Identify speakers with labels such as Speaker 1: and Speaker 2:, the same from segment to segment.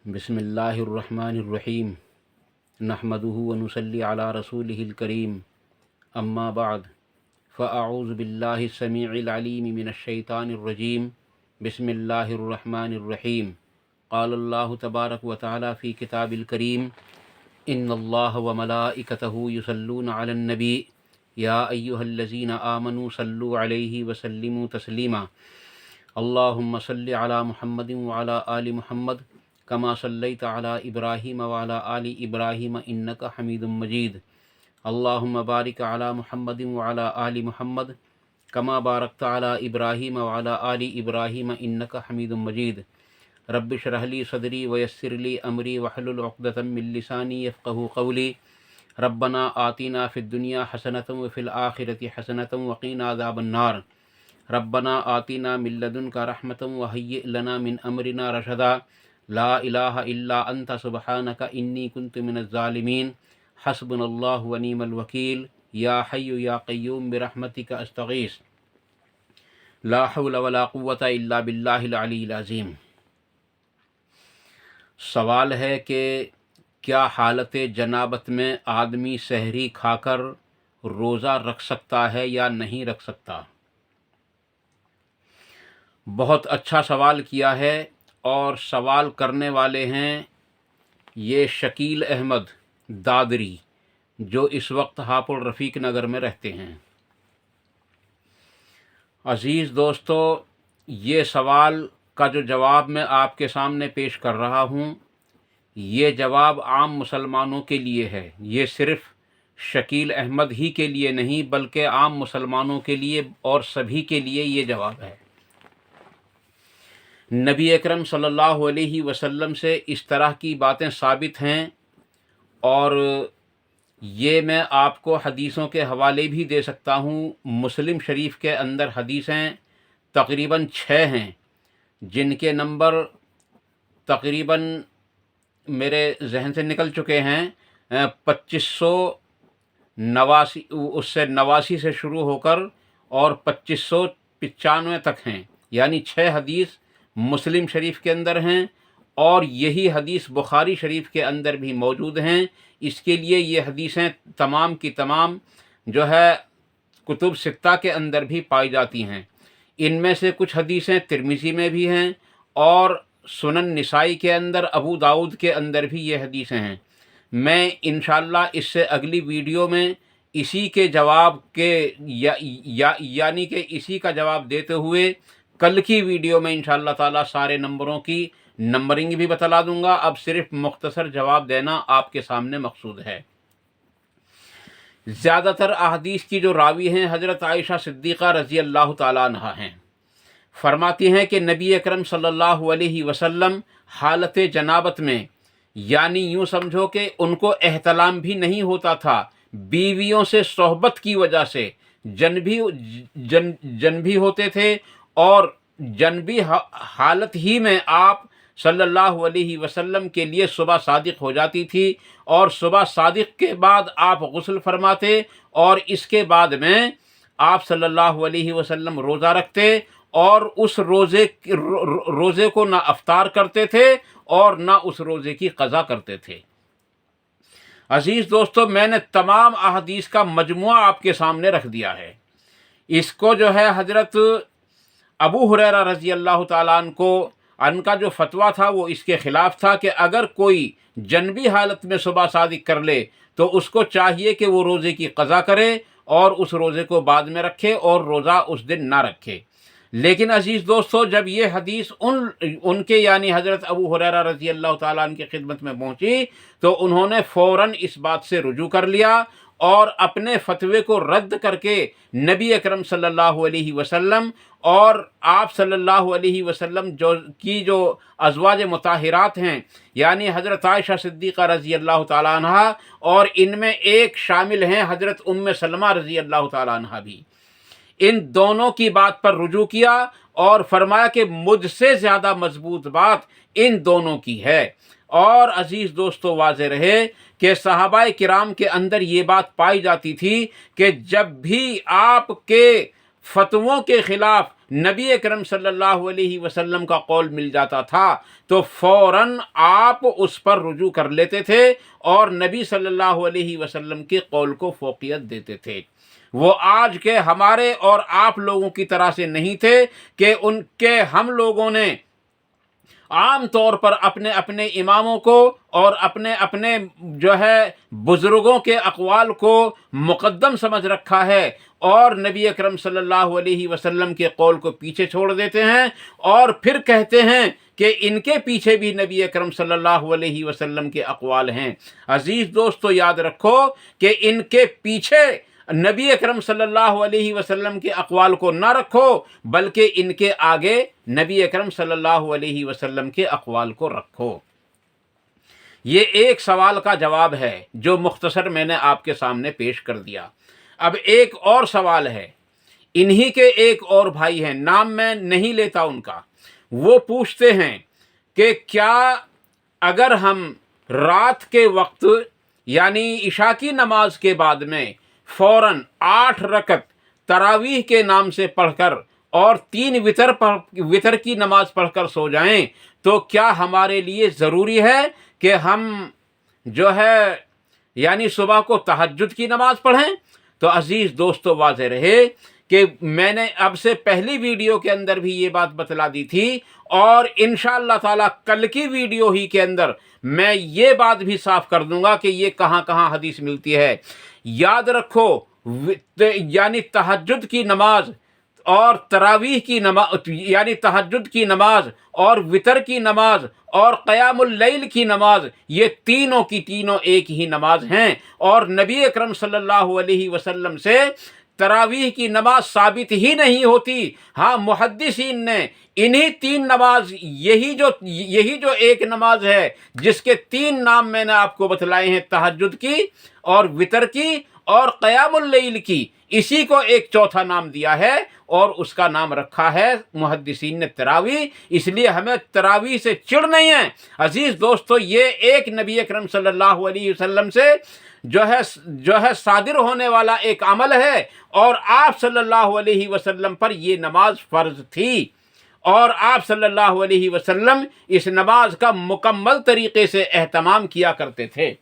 Speaker 1: بسم اللہ الرحمن الرحیم نحمدہ ونصلی علی رسولہ الکریم اما بعد فاعوذ باللہ السمیع العلیم من الشیطان الرجیم بسم اللہ الرحمن الرحیم قال اللہ تبارک و تعالی فی کتاب الکریم ان اللہ وملائکتہ یصلون علی النبی یا ایہا الذین آمنوا صلوا علیہ وسلموا تسلیما اللہم صل علی محمد وعلی آل محمد کما صلیت علی ابراہیم وعلی آل ابراہیم انک حمید مجید اللہم بارک علی محمد وعلی آل محمد کما بارکت علی ابراہیم وعلی آل ابراہیم انک حمید مجید رب اشرح لی صدری ویسر لی امری واحلل عقدۃ من لسانی یفقہوا قولی ربنا آتنا فی الدنیا حسنۃ وفی الآخرۃ حسنۃ وقنا عذاب النار ربنا آتنا من لدنک رحمۃ وہیئ لنا من امرنا رشدا لا الہ الا انت سبحانک انی کنت من الظالمین حسبنا اللہ ونعم الوکیل یا حی یا قیوم برحمتک استغیث لا حول ولا قوة الا باللہ العلی العظیم۔ سوال ہے کہ کیا حالت جنابت میں آدمی سحری کھا کر روزہ رکھ سکتا ہے یا نہیں رکھ سکتا؟ بہت اچھا سوال کیا ہے، اور سوال کرنے والے ہیں یہ شکیل احمد دادری، جو اس وقت ہاپوڑ رفیق نگر میں رہتے ہیں۔ عزیز دوستو، یہ سوال کا جو جواب میں آپ کے سامنے پیش کر رہا ہوں، یہ جواب عام مسلمانوں کے لیے ہے۔ یہ صرف شکیل احمد ہی کے لیے نہیں بلکہ عام مسلمانوں کے لیے اور سبھی کے لیے یہ جواب ہے۔ نبی اکرم صلی اللہ علیہ وسلم سے اس طرح کی باتیں ثابت ہیں، اور یہ میں آپ کو حدیثوں کے حوالے بھی دے سکتا ہوں۔ مسلم شریف کے اندر حدیثیں تقریباً 6 ہیں، جن کے نمبر تقریباً میرے ذہن سے نکل چکے ہیں، 2589، اس سے 89 سے شروع ہو کر اور 2595 تک ہیں، یعنی 6 حدیث مسلم شریف کے اندر ہیں، اور یہی حدیث بخاری شریف کے اندر بھی موجود ہیں۔ اس کے لیے یہ حدیثیں تمام کی تمام جو ہے کتب ستہ کے اندر بھی پائی جاتی ہیں۔ ان میں سے کچھ حدیثیں ترمذی میں بھی ہیں، اور سنن نسائی کے اندر، ابو داؤد کے اندر بھی یہ حدیثیں ہیں۔ میں انشاءاللہ اس سے اگلی ویڈیو میں اسی کے جواب کے یعنی کہ اسی کا جواب دیتے ہوئے کل کی ویڈیو میں انشاءاللہ تعالی سارے نمبروں کی نمبرنگ بھی بتلا دوں گا۔ اب صرف مختصر جواب دینا آپ کے سامنے مقصود ہے۔ زیادہ تر احادیث کی جو راوی ہیں حضرت عائشہ صدیقہ رضی اللہ تعالیٰ عنہا ہیں۔ فرماتی ہیں کہ نبی اکرم صلی اللہ علیہ وسلم حالت جنابت میں، یعنی یوں سمجھو کہ ان کو احتلام بھی نہیں ہوتا تھا، بیویوں سے صحبت کی وجہ سے جنبی ہوتے تھے، اور جنبی حالت ہی میں آپ صلی اللہ علیہ وسلم کے لیے صبح صادق ہو جاتی تھی، اور صبح صادق کے بعد آپ غسل فرماتے، اور اس کے بعد میں آپ صلی اللہ علیہ وسلم روزہ رکھتے، اور اس روزے کو نہ افطار کرتے تھے اور نہ اس روزے کی قضا کرتے تھے۔ عزیز دوستو، میں نے تمام احادیث کا مجموعہ آپ کے سامنے رکھ دیا ہے۔ اس کو جو ہے حضرت ابو ہریرہ رضی اللہ تعالیٰ عنہ کا جو فتویٰ تھا وہ اس کے خلاف تھا کہ اگر کوئی جنبی حالت میں صبح صادق کر لے تو اس کو چاہیے کہ وہ روزے کی قضا کرے اور اس روزے کو بعد میں رکھے اور روزہ اس دن نہ رکھے۔ لیکن عزیز دوستو، جب یہ حدیث ان کے یعنی حضرت ابو ہریرہ رضی اللہ تعالیٰ عنہ کی خدمت میں پہنچی تو انہوں نے فوراً اس بات سے رجوع کر لیا، اور اپنے فتوے کو رد کر کے نبی اکرم صلی اللہ علیہ وسلم اور آپ صلی اللہ علیہ وسلم جو ازواج مطہرات ہیں، یعنی حضرت عائشہ صدیقہ رضی اللہ تعالیٰ عنہ، اور ان میں ایک شامل ہیں حضرت ام سلمہ رضی اللہ تعالیٰ عنہ بھی، ان دونوں کی بات پر رجوع کیا اور فرمایا کہ مجھ سے زیادہ مضبوط بات ان دونوں کی ہے۔ اور عزیز دوستو، واضح رہے کہ صحابہ کرام کے اندر یہ بات پائی جاتی تھی کہ جب بھی آپ کے فتووں کے خلاف نبی اکرم صلی اللہ علیہ وسلم کا قول مل جاتا تھا تو فوراً آپ اس پر رجوع کر لیتے تھے اور نبی صلی اللہ علیہ وسلم کے قول کو فوقیت دیتے تھے۔ وہ آج کے ہمارے اور آپ لوگوں کی طرح سے نہیں تھے کہ ان کے ہم لوگوں نے عام طور پر اپنے اپنے اماموں کو اور اپنے اپنے جو ہے بزرگوں کے اقوال کو مقدم سمجھ رکھا ہے اور نبی اکرم صلی اللہ علیہ وسلم کے قول کو پیچھے چھوڑ دیتے ہیں اور پھر کہتے ہیں کہ ان کے پیچھے بھی نبی اکرم صلی اللہ علیہ وسلم کے اقوال ہیں۔ عزیز دوستو، یاد رکھو کہ ان کے پیچھے نبی اکرم صلی اللہ علیہ وسلم کے اقوال کو نہ رکھو، بلکہ ان کے آگے نبی اکرم صلی اللہ علیہ وسلم کے اقوال کو رکھو۔ یہ ایک سوال کا جواب ہے جو مختصر میں نے آپ کے سامنے پیش کر دیا۔ اب ایک اور سوال ہے، انہی کے ایک اور بھائی ہیں، نام میں نہیں لیتا ان کا، وہ پوچھتے ہیں کہ کیا اگر ہم رات کے وقت یعنی عشاء کی نماز کے بعد میں فوراً 8 رکعت تراویح کے نام سے پڑھ کر اور 3 وتر کی نماز پڑھ کر سو جائیں تو کیا ہمارے لیے ضروری ہے کہ ہم جو ہے یعنی صبح کو تہجد کی نماز پڑھیں؟ تو عزیز دوستو، واضح رہے کہ میں نے اب سے پہلی ویڈیو کے اندر بھی یہ بات بتلا دی تھی اور انشاءاللہ تعالی کل کی ویڈیو ہی کے اندر میں یہ بات بھی صاف کر دوں گا کہ یہ کہاں کہاں حدیث ملتی ہے۔ یاد رکھو، یعنی تہجد کی نماز اور تراویح کی نماز یعنی تہجد کی نماز اور وتر کی نماز اور قیام اللیل کی نماز، یہ تینوں کی تینوں ایک ہی نماز ہیں اور نبی اکرم صلی اللہ علیہ وسلم سے تراویح کی نماز ثابت ہی نہیں ہوتی۔ ہاں، محدثین نے انہی 3 نماز، یہی جو ایک نماز ہے جس کے 3 نام میں نے آپ کو بتلائے ہیں، تہجد کی اور وتر کی اور قیام اللیل کی، اسی کو ایک چوتھا نام دیا ہے اور اس کا نام رکھا ہے محدثین نے تراویح۔ اس لیے ہمیں تراویح سے چڑ نہیں ہے۔ عزیز دوستو، یہ ایک نبی اکرم صلی اللہ علیہ وسلم سے جو ہے صادر ہونے والا ایک عمل ہے اور آپ صلی اللہ علیہ وسلم پر یہ نماز فرض تھی اور آپ صلی اللہ علیہ وسلم اس نماز کا مکمل طریقے سے اہتمام کیا کرتے تھے۔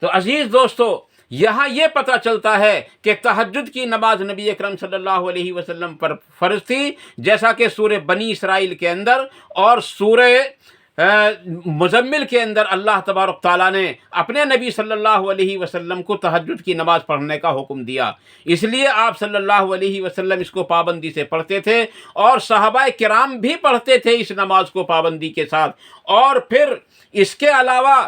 Speaker 1: تو عزیز دوستو، یہاں یہ پتہ چلتا ہے کہ تہجد کی نماز نبی اکرم صلی اللہ علیہ وسلم پر فرض تھی، جیسا کہ سورہ بنی اسرائیل کے اندر اور سورہ مزمل کے اندر اللہ تبارک تعالیٰ نے اپنے نبی صلی اللہ علیہ وسلم کو تہجد کی نماز پڑھنے کا حکم دیا۔ اس لیے آپ صلی اللہ علیہ وسلم اس کو پابندی سے پڑھتے تھے اور صحابہ کرام بھی پڑھتے تھے اس نماز کو پابندی کے ساتھ۔ اور پھر اس کے علاوہ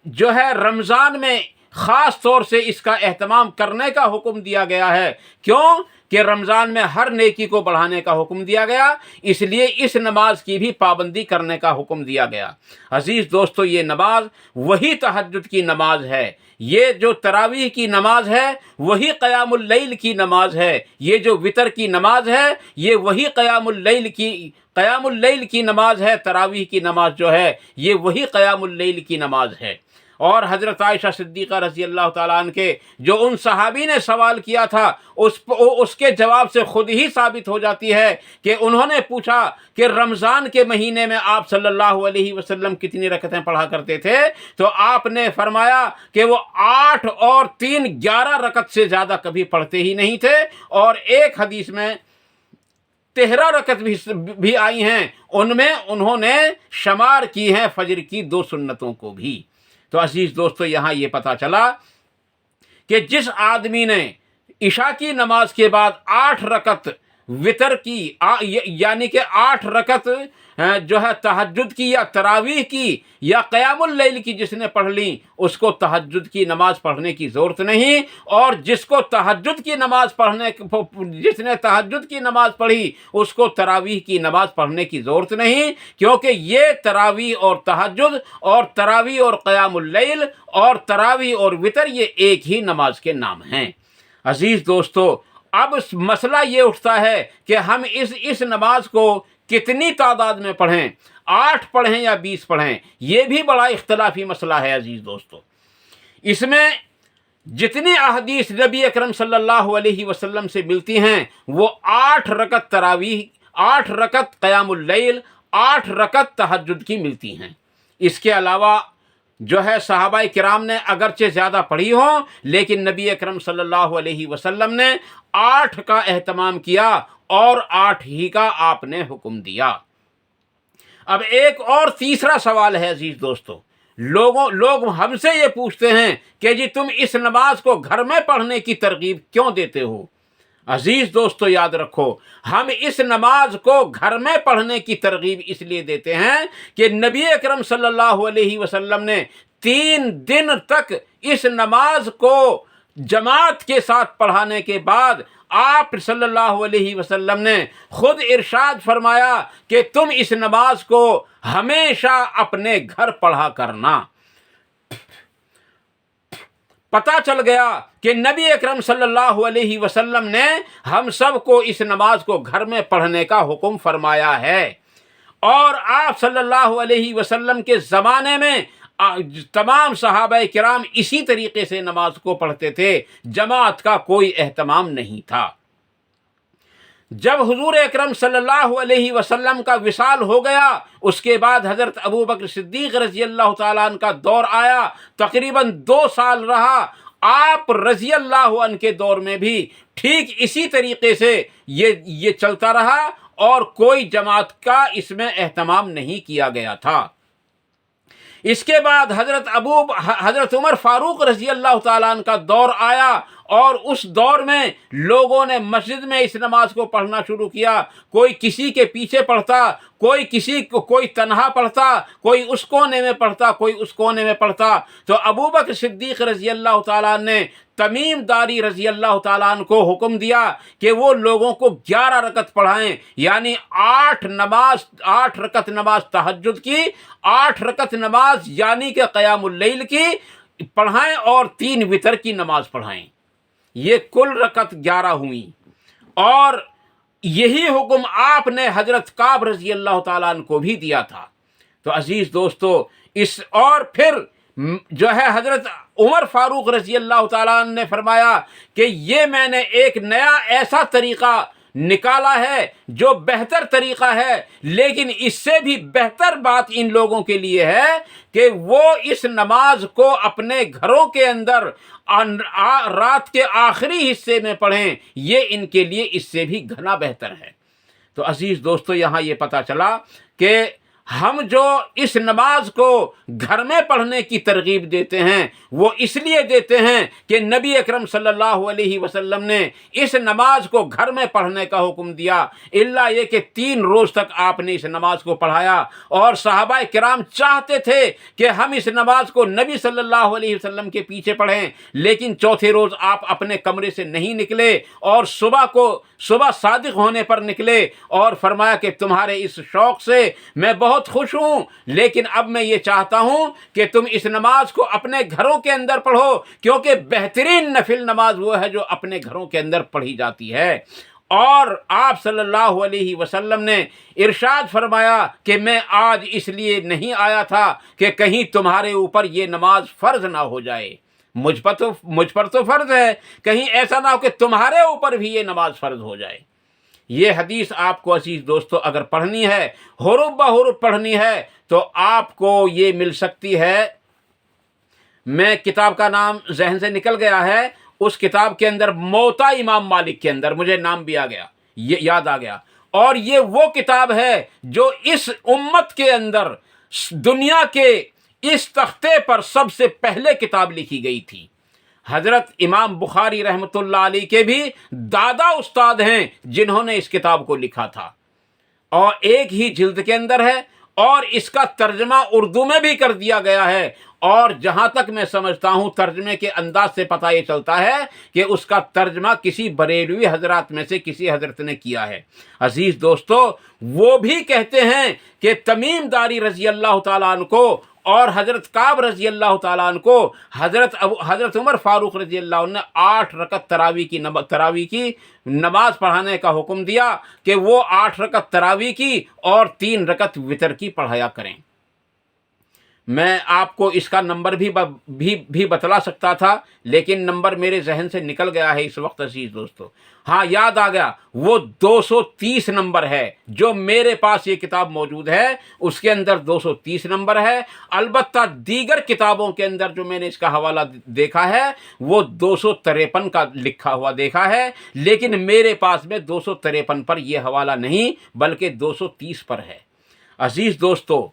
Speaker 1: جو ہے رمضان میں خاص طور سے اس کا اہتمام کرنے کا حکم دیا گیا ہے۔ کیوں کہ رمضان میں ہر نیکی کو بڑھانے کا حکم دیا گیا، اس لیے اس نماز کی بھی پابندی کرنے کا حکم دیا گیا۔ عزیز دوستو، یہ نماز وہی تہجد کی نماز ہے، یہ جو تراویح کی نماز ہے وہی قیام اللیل کی نماز ہے، یہ جو وتر کی نماز ہے یہ وہی قیام اللیل کی نماز ہے، تراویح کی نماز جو ہے یہ وہی قیام اللیل کی نماز ہے۔ اور حضرت عائشہ صدیقہ رضی اللہ تعالیٰ عنہ کے جو ان صحابی نے سوال کیا تھا اس کے جواب سے خود ہی ثابت ہو جاتی ہے کہ انہوں نے پوچھا کہ رمضان کے مہینے میں آپ صلی اللہ علیہ وسلم کتنی رکعتیں پڑھا کرتے تھے، تو آپ نے فرمایا کہ وہ 8 اور 3 11 رکعت سے زیادہ کبھی پڑھتے ہی نہیں تھے، اور ایک حدیث میں 13 رکعت بھی آئی ہیں، ان میں انہوں نے شمار کی ہیں فجر کی 2 سنتوں کو بھی۔ تو عزیز دوستو، یہاں یہ پتہ چلا کہ جس آدمی نے عشاء کی نماز کے بعد 8 رکعت وتر کی یعنی کہ 8 رکعت جو ہے تہجد کی یا تراویح کی یا قیام اللیل کی جس نے پڑھ لی، اس کو تہجد کی نماز پڑھنے کی ضرورت نہیں، اور جس نے تہجد کی نماز پڑھی اس کو تراویح کی نماز پڑھنے کی ضرورت نہیں، کیونکہ یہ تراویح اور تہجد اور تراویح اور قیام اللیل اور تراویح اور وتر یہ ایک ہی نماز کے نام ہیں۔ عزیز دوستو، اب مسئلہ یہ اٹھتا ہے کہ ہم اس نماز کو کتنی تعداد میں پڑھیں، 8 پڑھیں یا 20 پڑھیں، یہ بھی بڑا اختلافی مسئلہ ہے۔ عزیز دوستو، اس میں جتنی احادیث نبی اکرم صلی اللہ علیہ وسلم سے ملتی ہیں وہ 8 رکعت تراویح، 8 رکعت قیام اللیل، 8 رکعت تہجد کی ملتی ہیں۔ اس کے علاوہ جو ہے صحابہ کرام نے اگرچہ زیادہ پڑھی ہوں، لیکن نبی اکرم صلی اللہ علیہ وسلم نے 8 کا اہتمام کیا اور 8 ہی کا آپ نے حکم دیا۔ اب ایک اور تیسرا سوال ہے عزیز دوستو، لوگ ہم سے یہ پوچھتے ہیں کہ جی تم اس نماز کو گھر میں پڑھنے کی ترغیب کیوں دیتے ہو؟ عزیز دوستو یاد رکھو، ہم اس نماز کو گھر میں پڑھنے کی ترغیب اس لیے دیتے ہیں کہ نبی اکرم صلی اللہ علیہ وسلم نے 3 دن تک اس نماز کو جماعت کے ساتھ پڑھانے کے بعد آپ صلی اللہ علیہ وسلم نے خود ارشاد فرمایا کہ تم اس نماز کو ہمیشہ اپنے گھر پڑھا کرنا۔ پتہ چل گیا کہ نبی اکرم صلی اللہ علیہ وسلم نے ہم سب کو اس نماز کو گھر میں پڑھنے کا حکم فرمایا ہے، اور آپ صلی اللہ علیہ وسلم کے زمانے میں تمام صحابہ کرام اسی طریقے سے نماز کو پڑھتے تھے، جماعت کا کوئی اہتمام نہیں تھا۔ جب حضور اکرم صلی اللہ علیہ وسلم کا وصال ہو گیا، اس کے بعد حضرت ابو بکر صدیق رضی اللہ تعالیٰ عنہ کا دور آیا، تقریباً 2 سال رہا۔ آپ رضی اللہ عنہ کے دور میں بھی ٹھیک اسی طریقے سے یہ چلتا رہا اور کوئی جماعت کا اس میں اہتمام نہیں کیا گیا تھا۔ اس کے بعد حضرت عمر فاروق رضی اللہ تعالیٰ عنہ کا دور آیا، اور اس دور میں لوگوں نے مسجد میں اس نماز کو پڑھنا شروع کیا۔ کوئی کسی کے پیچھے پڑھتا، کوئی تنہا پڑھتا، کوئی اس کونے میں پڑھتا، کوئی اس کونے میں پڑھتا۔ تو ابو بکر صدیق رضی اللہ تعالیٰ عنہ نے تمیم داری رضی اللہ تعالیٰ عنہ کو حکم دیا کہ وہ لوگوں کو 11 رکعت پڑھائیں، یعنی 8 رکعت نماز تہجد کی، 8 رکعت نماز یعنی کہ قیام اللیل کی پڑھائیں، اور 3 وتر کی نماز پڑھائیں۔ یہ کل رکعت 11 ہوئیں، اور یہی حکم آپ نے حضرت کعب رضی اللہ تعالیٰ عنہ کو بھی دیا تھا۔ تو عزیز دوستو، اور پھر جو ہے حضرت عمر فاروق رضی اللہ تعالیٰ عنہ نے فرمایا کہ یہ میں نے ایک نیا ایسا طریقہ نکالا ہے جو بہتر طریقہ ہے، لیکن اس سے بھی بہتر بات ان لوگوں کے لیے ہے کہ وہ اس نماز کو اپنے گھروں کے اندر رات کے آخری حصے میں پڑھیں، یہ ان کے لیے اس سے بھی گھنا بہتر ہے۔ تو عزیز دوستو، یہاں یہ پتہ چلا کہ ہم جو اس نماز کو گھر میں پڑھنے کی ترغیب دیتے ہیں وہ اس لیے دیتے ہیں کہ نبی اکرم صلی اللہ علیہ وسلم نے اس نماز کو گھر میں پڑھنے کا حکم دیا، الا یہ کہ 3 روز تک آپ نے اس نماز کو پڑھایا، اور صحابہ کرام چاہتے تھے کہ ہم اس نماز کو نبی صلی اللہ علیہ وسلم کے پیچھے پڑھیں، لیکن چوتھے روز آپ اپنے کمرے سے نہیں نکلے، اور صبح صادق ہونے پر نکلے، اور فرمایا کہ تمہارے اس شوق سے میں بہت خوش ہوں، لیکن اب میں یہ چاہتا ہوں کہ تم اس نماز کو اپنے گھروں کے اندر پڑھو، کیونکہ بہترین نفل نماز وہ ہے جو اپنے گھروں کے اندر پڑھی جاتی ہے۔ اور آپ صلی اللہ علیہ وسلم نے ارشاد فرمایا کہ میں آج اس لیے نہیں آیا تھا کہ کہیں تمہارے اوپر یہ نماز فرض نہ ہو جائے، مجھ پر تو فرض ہے، کہیں ایسا نہ ہو کہ تمہارے اوپر بھی یہ نماز فرض ہو جائے۔ یہ حدیث آپ کو عزیز دوستو اگر پڑھنی ہے، حروف بحروف پڑھنی ہے، تو آپ کو یہ مل سکتی ہے۔ میں کتاب کا نام ذہن سے نکل گیا ہے، اس کتاب کے اندر موطا امام مالک کے اندر مجھے نام بھی یاد آ گیا، اور یہ وہ کتاب ہے جو اس امت کے اندر دنیا کے اس تختے پر سب سے پہلے کتاب لکھی گئی تھی۔ حضرت امام بخاری رحمۃ اللہ علیہ کے بھی دادا استاد ہیں جنہوں نے اس کتاب کو لکھا تھا، اور ایک ہی جلد کے اندر ہے، اور اس کا ترجمہ اردو میں بھی کر دیا گیا ہے، اور جہاں تک میں سمجھتا ہوں ترجمے کے انداز سے پتہ یہ چلتا ہے کہ اس کا ترجمہ کسی بریلوی حضرات میں سے کسی حضرت نے کیا ہے۔ عزیز دوستو، وہ بھی کہتے ہیں کہ تمیم داری رضی اللہ تعالیٰ عنہ کو اور حضرت کعب رضی اللہ تعالیٰ عنہ کو حضرت عمر فاروق رضی اللہ عنہ نے 8 رکعت تراویح کی نماز پڑھانے کا حکم دیا کہ وہ 8 رکعت تراویح کی اور 3 رکعت وتر کی پڑھایا کریں۔ میں آپ کو اس کا نمبر بھی بتلا سکتا تھا، لیکن نمبر میرے ذہن سے نکل گیا ہے اس وقت عزیز دوستو۔ ہاں یاد آ گیا، وہ 230 نمبر ہے جو میرے پاس یہ کتاب موجود ہے، اس کے اندر 230 نمبر ہے۔ البتہ دیگر کتابوں کے اندر جو میں نے اس کا حوالہ دیکھا ہے وہ 253 کا لکھا ہوا دیکھا ہے، لیکن میرے پاس میں 253 پر یہ حوالہ نہیں بلکہ 230 پر ہے۔ عزیز دوستو،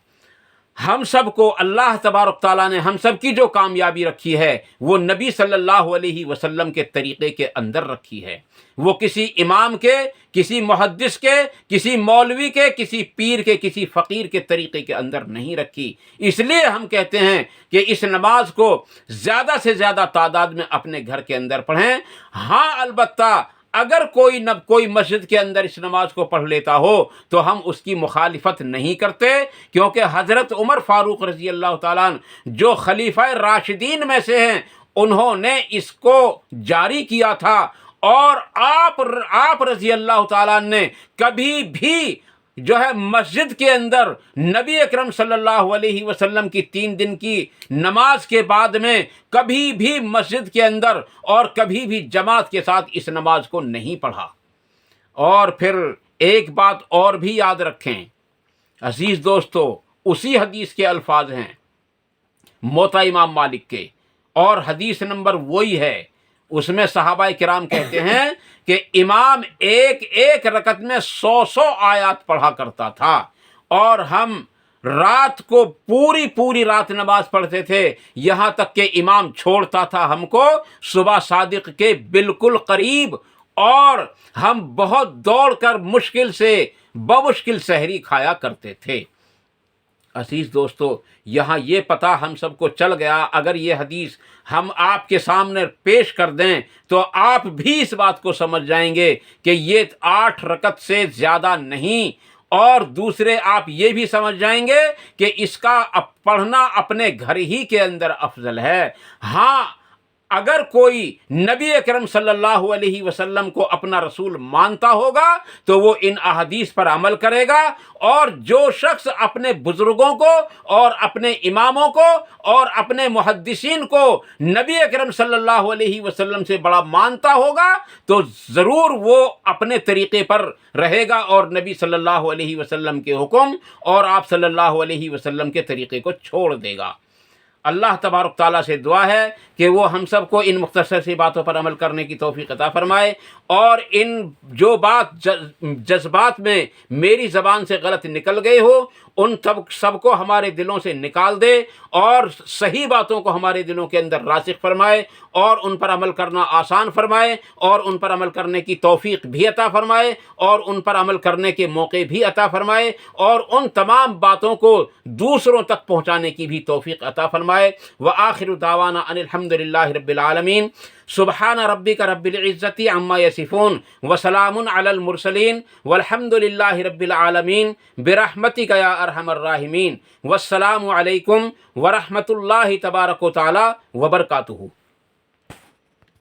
Speaker 1: ہم سب کو اللہ تبارک تعالیٰ نے ہم سب کی جو کامیابی رکھی ہے وہ نبی صلی اللہ علیہ وسلم کے طریقے کے اندر رکھی ہے۔ وہ کسی امام کے، کسی محدث کے، کسی مولوی کے، کسی پیر کے، کسی فقیر کے طریقے کے اندر نہیں رکھی۔ اس لیے ہم کہتے ہیں کہ اس نماز کو زیادہ سے زیادہ تعداد میں اپنے گھر کے اندر پڑھیں۔ ہاں البتہ اگر کوئی مسجد کے اندر اس نماز کو پڑھ لیتا ہو تو ہم اس کی مخالفت نہیں کرتے، کیونکہ حضرت عمر فاروق رضی اللہ تعالیٰ عنہ جو خلیفہ راشدین میں سے ہیں، انہوں نے اس کو جاری کیا تھا، اور آپ رضی اللہ تعالیٰ عنہ نے کبھی بھی جو ہے مسجد کے اندر نبی اکرم صلی اللہ علیہ وسلم کی 3 دن کی نماز کے بعد میں کبھی بھی مسجد کے اندر اور کبھی بھی جماعت کے ساتھ اس نماز کو نہیں پڑھا۔ اور پھر ایک بات اور بھی یاد رکھیں عزیز دوستو، اسی حدیث کے الفاظ ہیں موطا امام مالک کے، اور حدیث نمبر وہی ہے، اس میں صحابہ کرام کہتے ہیں کہ امام ایک رکعت میں 100 آیات پڑھا کرتا تھا، اور ہم رات کو پوری رات نماز پڑھتے تھے، یہاں تک کہ امام چھوڑتا تھا ہم کو صبح صادق کے بالکل قریب، اور ہم بہت دوڑ کر بمشکل سحری کھایا کرتے تھے۔ عزیز دوستو، یہاں یہ پتہ ہم سب کو چل گیا، اگر یہ حدیث ہم آپ کے سامنے پیش کر دیں تو آپ بھی اس بات کو سمجھ جائیں گے کہ یہ 8 رکعت سے زیادہ نہیں، اور دوسرے آپ یہ بھی سمجھ جائیں گے کہ اس کا پڑھنا اپنے گھر ہی کے اندر افضل ہے۔ ہاں اگر کوئی نبی اکرم صلی اللہ علیہ وسلم کو اپنا رسول مانتا ہوگا تو وہ ان احادیث پر عمل کرے گا، اور جو شخص اپنے بزرگوں کو اور اپنے اماموں کو اور اپنے محدثین کو نبی اکرم صلی اللہ علیہ وسلم سے بڑا مانتا ہوگا تو ضرور وہ اپنے طریقے پر رہے گا اور نبی صلی اللہ علیہ وسلم کے حکم اور آپ صلی اللہ علیہ وسلم کے طریقے کو چھوڑ دے گا۔ اللہ تبارک تعالیٰ سے دعا ہے کہ وہ ہم سب کو ان مختصر سی باتوں پر عمل کرنے کی توفیق عطا فرمائے، اور ان جو بات جذبات میں میری زبان سے غلط نکل گئے ہو ان سب کو ہمارے دلوں سے نکال دے، اور صحیح باتوں کو ہمارے دلوں کے اندر راسخ فرمائے، اور ان پر عمل کرنا آسان فرمائے، اور ان پر عمل کرنے کی توفیق بھی عطا فرمائے، اور ان پر عمل کرنے کے موقع بھی عطا فرمائے، اور ان تمام باتوں کو دوسروں تک پہنچانے کی بھی توفیق عطا فرمائے۔ وآخر دعوانا ان الحمد للہ رب العالمین۔ سبحان ربک رب العزت عما یصفون وسلام علی المرسلین والحمد للہ رب العالمین برحمتک یا ارحم الراحمین۔ والسلام علیکم ورحمۃ اللہ تبارک و تعالی وبرکاتہ۔